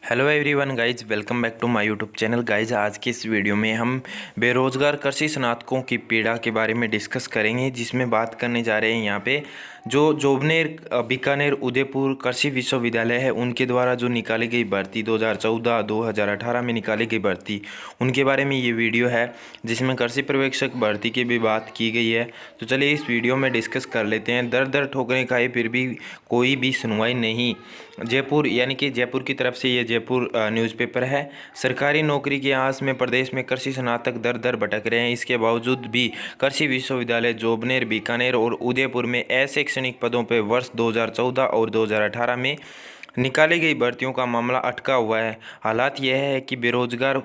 Hello everyone guys, welcome back to my YouTube channel. Guys, आज की इस video में हम बेरोजगार कृषि स्नातकों की पीड़ा के बारे में डिस्कस करेंगे, जिसमें बात करने जा रहे हैं यहाँ पे जो जोबनेर, बीकानेर, उदयपुर कृषि विश्वविद्यालय है उनके द्वारा जो निकाली गई भर्ती 2014-2018 में निकाली गई भर्ती, उनके बारे में ये वीडियो है जिसमें कृषि पर्यवेक्षक भर्ती की भी बात की गई है। तो चलिए इस वीडियो में डिस्कस कर लेते हैं। दर दर ठोकरें खाए फिर भी कोई भी सुनवाई नहीं। जयपुर यानी कि जयपुर की तरफ से ये जयपुर न्यूज़पेपर है। सरकारी नौकरी की आस में प्रदेश में कृषि स्नातक दर दर भटक रहे हैं। इसके बावजूद भी कृषि विश्वविद्यालय जोबनेर, बीकानेर और उदयपुर में अशैक्षणिक पदों पर वर्ष 2014 और 2018 में निकाली गई भर्तियों का मामला अटका हुआ है। हालात यह है कि बेरोजगार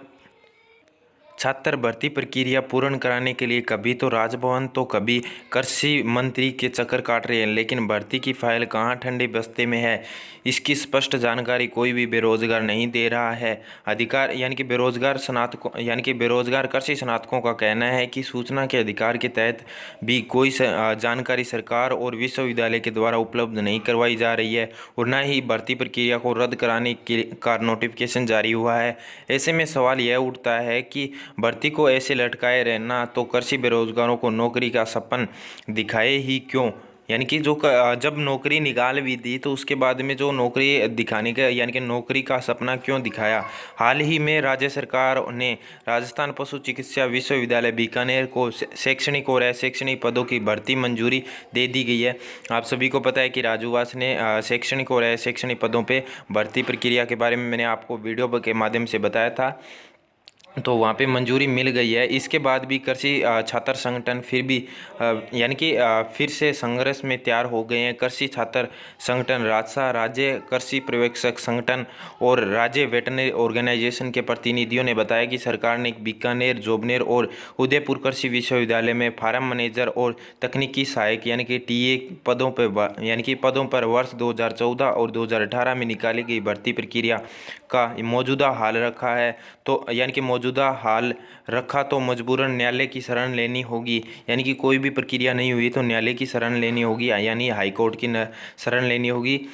छात्र भर्ती प्रक्रिया पूर्ण कराने के लिए कभी तो राजभवन तो कभी कृषि मंत्री के चक्कर काट रहे हैं, लेकिन भर्ती की फाइल कहाँ ठंडे बस्ते में है, इसकी स्पष्ट जानकारी कोई भी बेरोजगार नहीं दे रहा है। अधिकार यानी कि बेरोजगार कृषि स्नातकों का कहना है कि सूचना के अधिकार के तहत भी कोई जानकारी सरकार और विश्वविद्यालय के द्वारा उपलब्ध नहीं करवाई जा रही है और न ही भर्ती प्रक्रिया को रद्द कराने का नोटिफिकेशन जारी हुआ है। ऐसे में सवाल यह उठता है कि भर्ती को ऐसे लटकाए रहना तो कृषि बेरोजगारों को नौकरी का सपन दिखाए ही क्यों। यानी कि जब नौकरी निकाल भी दी तो उसके बाद में जो नौकरी दिखाने का यानी कि नौकरी का सपना क्यों दिखाया। हाल ही में राज्य सरकार ने राजस्थान पशु चिकित्सा विश्वविद्यालय बीकानेर को शैक्षणिक और अशैक्षणिक पदों की भर्ती मंजूरी दे दी गई है। आप सभी को पता है कि राजूवास ने शैक्षणिक और अशैक्षणिक पदों पर भर्ती प्रक्रिया के बारे में मैंने आपको वीडियो के माध्यम से बताया था, तो वहाँ पे मंजूरी मिल गई है। इसके बाद भी कृषि छात्र संगठन फिर भी यानी कि फिर से संघर्ष में तैयार हो गए हैं। कृषि छात्र संगठन राजसा, राज्य कृषि पर्यवेक्षक संगठन और राज्य वेटनरी ऑर्गेनाइजेशन के प्रतिनिधियों ने बताया कि सरकार ने बीकानेर, जोबनेर और उदयपुर कृषि विश्वविद्यालय में फार्म मैनेजर और तकनीकी सहायक यानी कि टीए पदों पर वर्ष 2014 और 2018 में निकाली गई भर्ती प्रक्रिया का मौजूदा हाल रखा है। तो यानी कि मौजूदा हाल रखा तो मजबूरन न्यायालय की शरण लेनी होगी। यानी कि कोई भी प्रक्रिया नहीं हुई तो न्यायालय की शरण लेनी होगी, यानी हाईकोर्ट की शरण लेनी होगी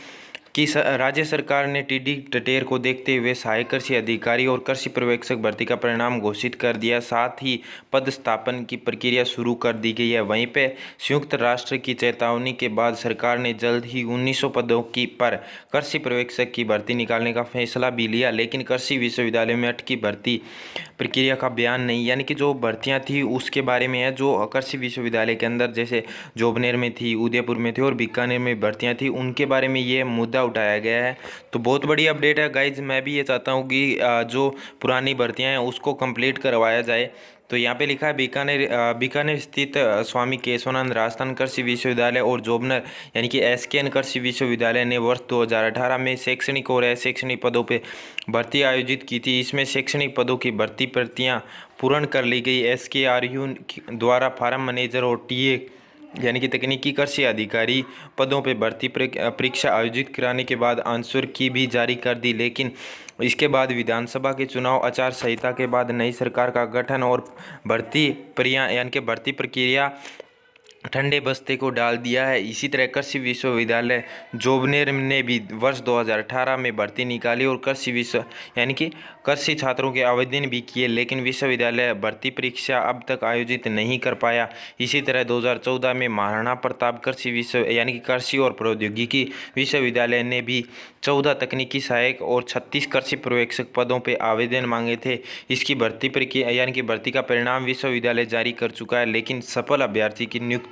कि राज्य सरकार ने टीडी टटेर को देखते हुए सहायक कृषि अधिकारी और कृषि पर्यवेक्षक भर्ती का परिणाम घोषित कर दिया। साथ ही पदस्थापन की प्रक्रिया शुरू कर दी गई है। वहीं पे संयुक्त राष्ट्र की चेतावनी के बाद सरकार ने जल्द ही 1900 पदों की पर कृषि पर्यवेक्षक की भर्ती निकालने का फैसला भी लिया, लेकिन कृषि विश्वविद्यालय में अटकी भर्ती प्रक्रिया का बयान नहीं। यानी कि जो भर्तियाँ थी उसके बारे में है, जो कृषि विश्वविद्यालय के अंदर जैसे जोबनेर में थी, उदयपुर में थी और बीकानेर में भर्तियाँ थी, उनके बारे में ये मुद्दा उठाया गया है। तो बहुत बड़ी अपडेट है गाइज। मैं भी ये चाहता हूँ कि जो पुरानी भर्तियाँ हैं उसको कंप्लीट करवाया जाए। तो यहाँ पे लिखा है बीकानेर स्थित स्वामी केशवानंद राजस्थान कृषि विश्वविद्यालय और जोबनेर यानी कि एसकेएन कृषि विश्वविद्यालय ने वर्ष 2018 में शैक्षणिक और अशैक्षणिक पदों पे भर्ती आयोजित की थी। इसमें शैक्षणिक पदों की भर्ती प्रक्रिया पूर्ण कर ली गई। एसकेआरयू द्वारा फार्म मैनेजर और टीए यानी कि तकनीकी कृषि अधिकारी पदों पर भर्ती परीक्षा आयोजित कराने के बाद आंसर की भी जारी कर दी, लेकिन इसके बाद विधानसभा के चुनाव आचार संहिता के बाद नई सरकार का गठन और भर्ती प्रक्रिया ठंडे बस्ते को डाल दिया है। इसी तरह कृषि विश्वविद्यालय जोबनेर ने भी वर्ष 2018 में भर्ती निकाली और कृषि छात्रों के आवेदन भी किए, लेकिन विश्वविद्यालय भर्ती परीक्षा अब तक आयोजित नहीं कर पाया। इसी तरह 2014 में महाराणा प्रताप कृषि और प्रौद्योगिकी विश्वविद्यालय ने भी 14 तकनीकी सहायक और 36 कृषि पर्यवेक्षक पदों पर आवेदन मांगे थे। इसकी भर्ती प्रक्रिया भर्ती का परिणाम विश्वविद्यालय जारी कर चुका है, लेकिन सफल अभ्यर्थी की नियुक्ति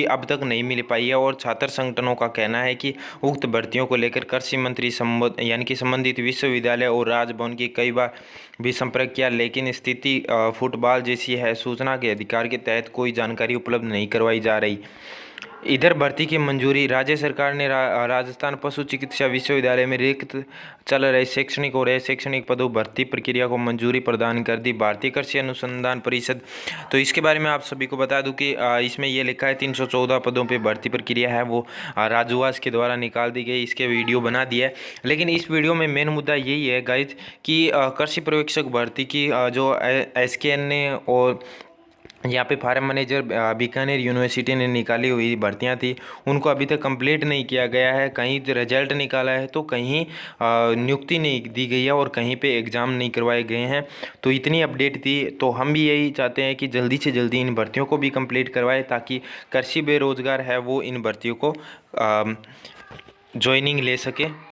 अब तक नहीं मिल पाई है। और छात्र संगठनों का कहना है कि उक्त भर्तियों को लेकर कृषि मंत्री संबंधित विश्वविद्यालय और राजभवन की कई बार भी संपर्क किया, लेकिन स्थिति फुटबॉल जैसी है। सूचना के अधिकार के तहत कोई जानकारी उपलब्ध नहीं करवाई जा रही। इधर भर्ती की मंजूरी राज्य सरकार ने राजस्थान पशु चिकित्सा विश्वविद्यालय में रिक्त चल रहे शैक्षणिक और अशैक्षणिक पदों भर्ती प्रक्रिया को मंजूरी प्रदान कर दी। भारतीय कृषि अनुसंधान परिषद, तो इसके बारे में आप सभी को बता दूं कि इसमें ये लिखा है 314 पदों पे भर्ती प्रक्रिया है वो राजूवास के द्वारा निकाल दी गई। इसके वीडियो बना दिया है, लेकिन इस वीडियो में मेन मुद्दा यही है गाइज कि कृषि पर्यवेक्षक भर्ती की जो एसकेएन ने और यहाँ पे फार्म मैनेजर बीकानेर यूनिवर्सिटी ने निकाली हुई भर्तियाँ थी, उनको अभी तक कंप्लीट नहीं किया गया है। कहीं रिजल्ट निकाला है तो कहीं नियुक्ति नहीं दी गई है और कहीं पे एग्ज़ाम नहीं करवाए गए हैं। तो इतनी अपडेट थी। तो हम भी यही चाहते हैं कि जल्दी से जल्दी इन भर्तियों को भी कंप्लीट करवाए, ताकि कृषि बेरोजगार है वो इन भर्तियों को ज्वाइनिंग ले सके।